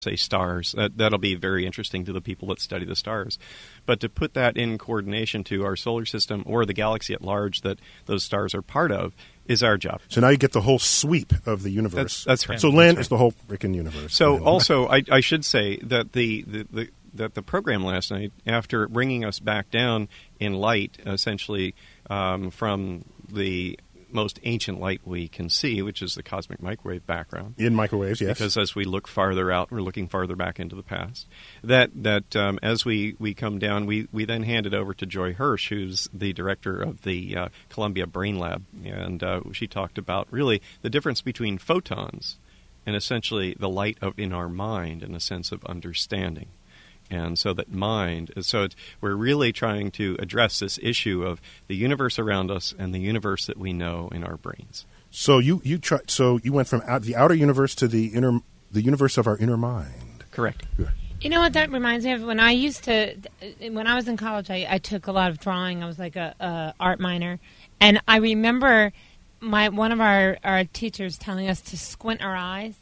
say stars. That'll be very interesting to the people that study the stars. But to put that in coordination to our solar system or the galaxy at large that those stars are part of is our job. So now you get the whole sweep of the universe. That's right. So land is the whole freaking universe. So also, I should say that the program last night, after bringing us back down in light, essentially from the most ancient light we can see, which is the cosmic microwave background. In microwaves, yes. Because as we look farther out, we're looking farther back into the past. That as we come down, we then hand it over to Joy Hirsch, who's the director of the Columbia Brain Lab. And she talked about really the difference between photons and essentially the light in our mind in a sense of understanding. And so that we're really trying to address this issue of the universe around us and the universe that we know in our brains. So you went from the outer universe to the universe of our inner mind. Correct. Good. You know what that reminds me of? When I was in college, I took a lot of drawing. I was like a art minor, and I remember one of our teachers telling us to squint our eyes.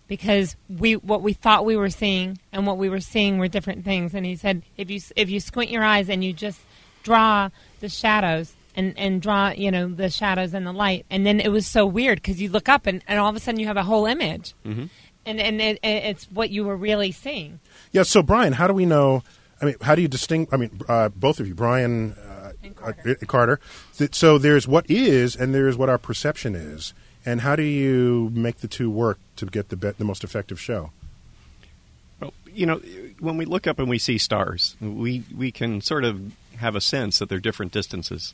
Because what we thought we were seeing and what we were seeing were different things. And he said, if you squint your eyes and you just draw the shadows and draw, the shadows and the light, and then it was so weird because you look up and all of a sudden you have a whole image. Mm-hmm. And it's what you were really seeing. Yeah, so Brian, how do we know, how do you distinguish, both of you, Brian and Carter, so there's what is and there's what our perception is. And how do you make the two work to get the most effective show? Well, when we look up and we see stars, we can sort of have a sense that they're different distances.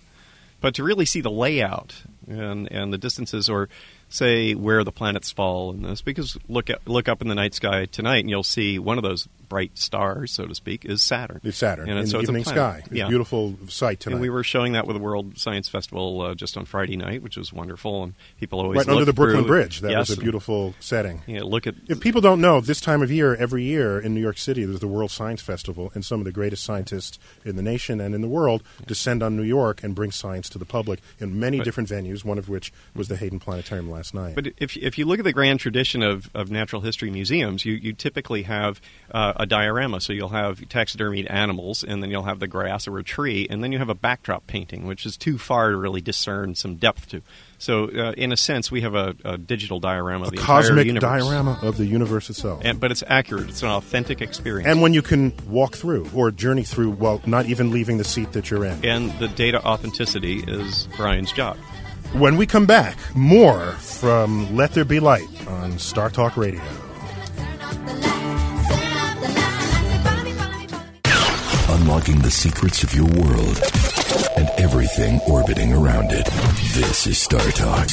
But to really see the layout and the distances, or say where the planets fall in this, because look up in the night sky tonight and you'll see one of those bright stars, so to speak, is Saturn. It's Saturn in so the evening sky. It's a beautiful sight tonight. And we were showing that with the World Science Festival just on Friday night, which was wonderful. And people always right under the Brooklyn through. Bridge. That was a beautiful setting. Yeah, if people don't know, this time of year, every year in New York City, there's the World Science Festival, and some of the greatest scientists in the nation and in the world descend on New York and bring science to the public in many different venues, one of which was the Hayden Planetarium last night. But if you look at the grand tradition of natural history museums, you typically have a diorama. So you'll have taxidermied animals, and then you'll have the grass or a tree, and then you have a backdrop painting, which is too far to really discern some depth to. So in a sense, we have a digital diorama of the entire universe. A cosmic diorama of the universe itself. But it's accurate. It's an authentic experience. And when you can walk through or journey through while not even leaving the seat that you're in. And the data authenticity is Brian's job. When we come back, more from Let There Be Light on Startalk Radio. Unlocking the secrets of your world and everything orbiting around it. This is Startalk.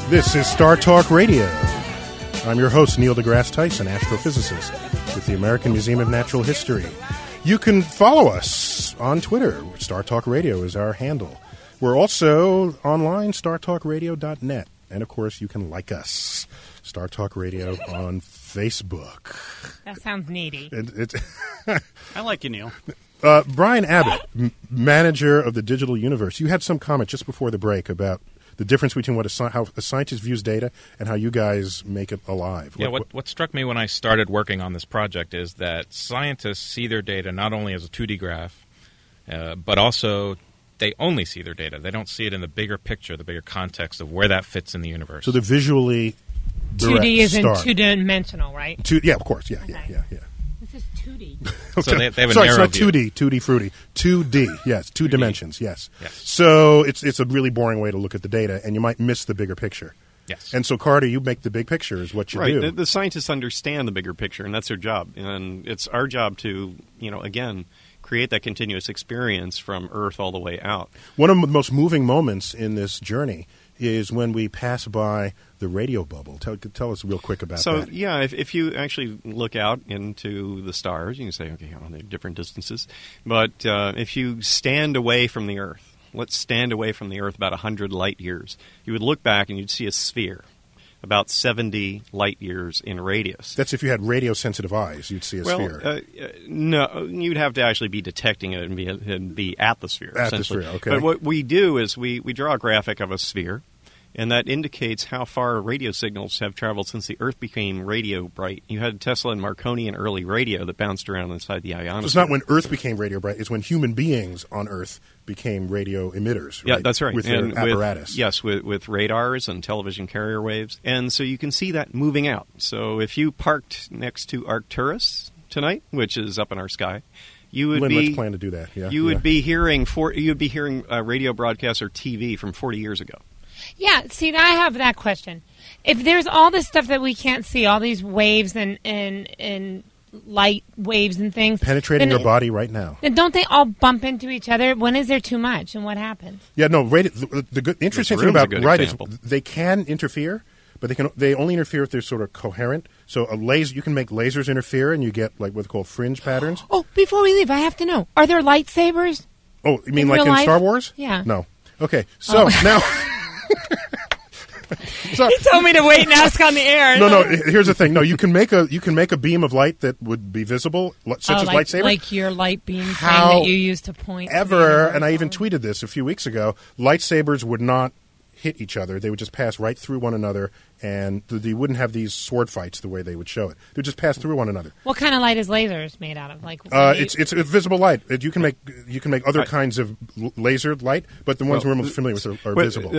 This is Startalk Radio. I'm your host, Neil Degrasse Tyson, astrophysicist with the American Museum of Natural History. You can follow us on Twitter. Startalk Radio is our handle. We're also online, startalkradio.net. And, of course, you can like us, Startalk Radio on Facebook. That sounds needy. I like you, Neil. Brian Abbott, manager of the Digital Universe. You had some comment just before the break about the difference between how a scientist views data and how you guys make it alive. What struck me when I started working on this project is that scientists see their data not only as a 2D graph, but also they only see their data. They don't see it in the bigger picture, the bigger context of where that fits in the universe. So the visually 2D is star. in two-dimensional, right? Yeah, of course. Yeah. This is 2D. Okay. So they have a Sorry, narrow it's not view. 2D fruity. 2D, yes, 2 2D. dimensions, yes. Yes. So it's a really boring way to look at the data, and you might miss the bigger picture. Yes. And so, Carter, you make the big picture is what you do. Right. The scientists understand the bigger picture, and that's their job. And it's our job to, again, create that continuous experience from Earth all the way out. One of the most moving moments in this journey is when we pass by the radio bubble. Tell us real quick about that. So, yeah, if you actually look out into the stars, you can say, okay, they're different distances. But if you stand away from the Earth, let's stand away from the Earth about 100 light years, you would look back and you'd see a sphere. about 70 light years in radius. That's if you had radio-sensitive eyes, you'd see a sphere. No, you'd have to actually be detecting it and be at the sphere. At the sphere, okay. But what we do is we draw a graphic of a sphere, and that indicates how far radio signals have traveled since the Earth became radio bright. You had Tesla and Marconi and early radio that bounced around inside the ionosphere. So it's not when Earth became radio bright, it's when human beings on Earth became radio emitters. Right? Yeah, that's right. With their apparatus. With radars and television carrier waves. And so you can see that moving out. So if you parked next to Arcturus tonight, which is up in our sky, you would let's plan to do that. Yeah, you would be hearing radio broadcasts or TV from 40 years ago. Yeah, see, I have that question. If there's all this stuff that we can't see, all these waves and light waves and things penetrating your body right now, then don't they all bump into each other? When is there too much, and what happens? Yeah, no. The interesting thing about is they can interfere, but they only interfere if they're sort of coherent. So a laser, you can make lasers interfere, and you get like what they call fringe patterns. Oh, before we leave, I have to know: are there lightsabers? Oh, you mean like in life? Star Wars? Yeah. No. Okay, so now. So, he told me to wait and ask on the air. No. Here's the thing. No, you can make a beam of light that would be visible, such as lightsaber. Like your light beam thing that you used to point. And I even tweeted this a few weeks ago. Lightsabers would not hit each other; they would just pass right through one another, and they wouldn't have these sword fights the way they would show it. They would just pass through one another. What kind of light is lasers made out of? Like it's visible light. You can make other kinds of laser light, but the ones we're most familiar with are visible.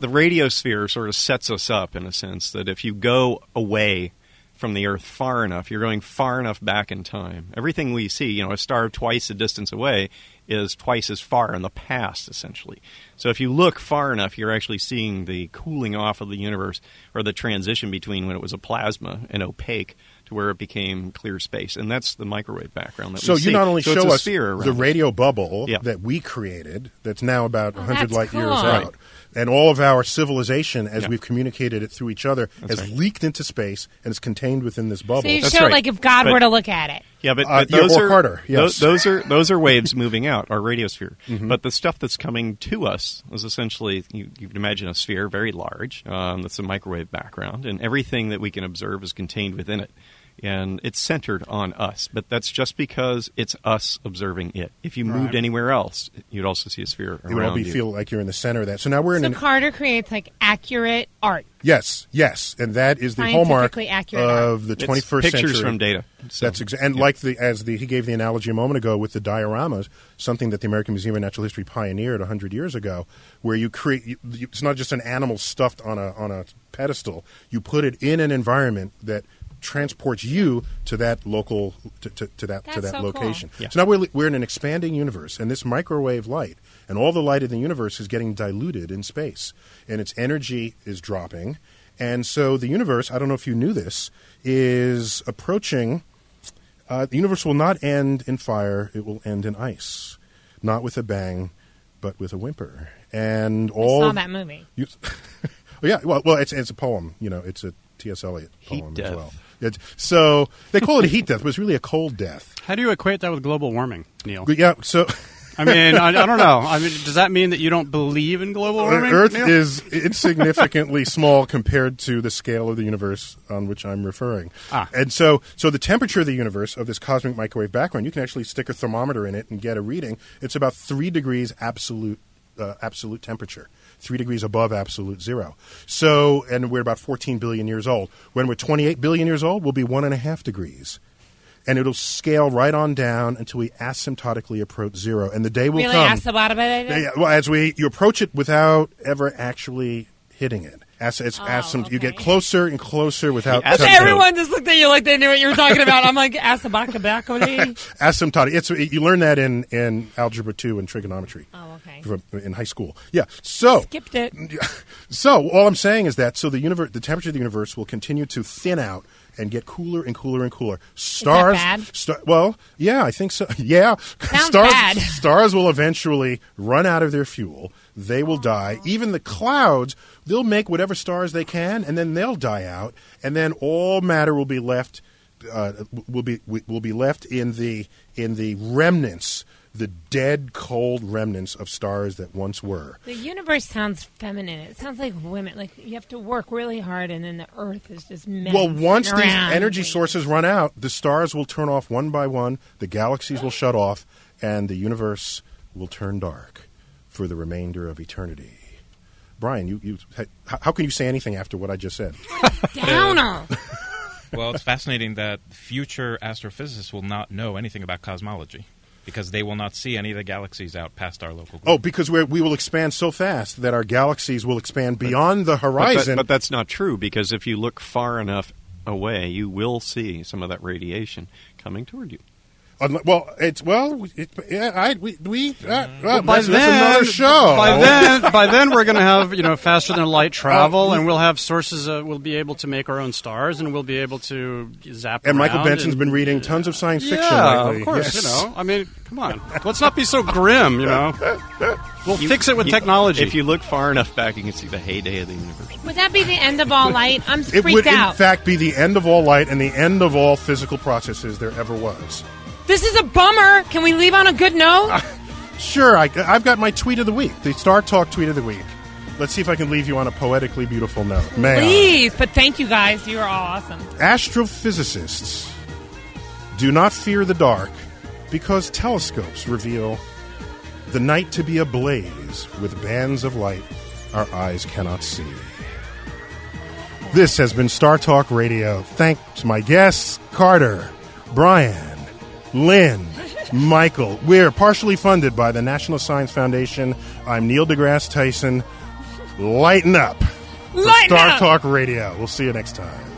The radiosphere sort of sets us up in a sense that if you go away from the Earth far enough, you're going far enough back in time. Everything we see, a star twice the distance away is twice as far in the past, essentially. So if you look far enough, you're actually seeing the cooling off of the universe, or the transition between when it was a plasma and opaque to where it became clear space. And that's the microwave background that we see. So you not only show us the radio bubble that we created, that's now about 100 light years out, right. And all of our civilization, as we've communicated it through each other, has leaked into space and is contained within this bubble. So you show like if God were to look at it. Yeah, but those or are Carter. Yes. Those are waves moving out, our radiosphere. Mm-hmm. But the stuff that's coming to us is essentially, you can imagine a sphere very large, that's a microwave background, and everything that we can observe is contained within it. And it's centered on us, but that's just because it's us observing it. If you moved anywhere else, you'd also see a sphere around you. Feel like you're in the center of that. So now we're in. Carter creates like accurate art. Yes, and that is the hallmark of the 21st century. Pictures from data. So, that's and he gave the analogy a moment ago with the dioramas, something that the American Museum of Natural History pioneered 100 years ago, where you create. It's not just an animal stuffed on a pedestal. You put it in an environment that transports you to that local to that location. Cool. Yeah. So now we're in an expanding universe, and this microwave light and all the light in the universe is getting diluted in space, and its energy is dropping, and so the universe, I don't know if you knew this, is approaching. The universe will not end in fire; it will end in ice, not with a bang, but with a whimper. And I saw that movie. Well, it's a poem. It's a T.S. Eliot poem as well. So they call it a heat death, but it's really a cold death. How do you equate that with global warming, Neil? Yeah, so... I mean, I don't know. I mean, does that mean that you don't believe in global warming? Earth Neil? is insignificantly small compared to the scale of the universe on which I'm referring. And so the temperature of the universe, of this cosmic microwave background, you can actually stick a thermometer in it and get a reading. It's about 3 degrees absolute temperature. 3 degrees above absolute zero. So, and we're about 14 billion years old. When we're 28 billion years old, we'll be 1.5 degrees. And it'll scale right on down until we asymptotically approach zero. And the day will come. As you approach it without ever actually hitting it. You get closer and closer without touching it. Everyone just looked at you like they knew what you were talking about. I'm like, asymptotic. Asymptotic. You learn that in Algebra 2 and trigonometry. Oh, okay. In high school. Yeah. So skipped it. So all I'm saying is that the temperature of the universe will continue to thin out and get cooler and cooler and cooler. Stars. Is that bad? Well, yeah, I think so. Yeah. Sounds bad. Stars will eventually run out of their fuel. They will die. Even the clouds, they'll make whatever stars they can, and then they'll die out. And then all matter will be left. Will be left in the remnants the dead, cold remnants of stars that once were. The universe sounds feminine. It sounds like women. Like you have to work really hard, and then the Earth is just Well, once these around. energy sources run out, the stars will turn off one by one, the galaxies will shut off, and the universe will turn dark for the remainder of eternity. Brian, how can you say anything after what I just said? Downer. Well, it's fascinating that future astrophysicists will not know anything about cosmology because they will not see any of the galaxies out past our local group. Oh, because we will expand so fast that our galaxies will expand beyond the horizon. But that's not true, because if you look far enough away, you will see some of that radiation coming toward you. By By then, another show. By then, we're going to have faster than light travel, and we'll have sources. We'll be able to make our own stars, and we'll be able to zap. And Michael around Benson's been reading tons of science fiction. Yeah, lately. of course. Yes. I mean, come on. Let's not be so grim. We'll fix it with technology. If you look far enough back, you can see the heyday of the universe. Would that be the end of all light? I'm It freaked would, out. in fact, be the end of all light and the end of all physical processes there ever was. This is a bummer. Can we leave on a good note? Sure, I've got my tweet of the week, the StarTalk tweet of the week. Let's see if I can leave you on a poetically beautiful note. May I? Please, but thank you guys. You are all awesome. Astrophysicists do not fear the dark because telescopes reveal the night to be ablaze with bands of light our eyes cannot see. This has been StarTalk Radio. Thanks my guests, Carter, Brian, Lynn, Michael. We're partially funded by the National Science Foundation. I'm Neil deGrasse Tyson. Lighten up for Lighten up! StarTalk Radio. We'll see you next time.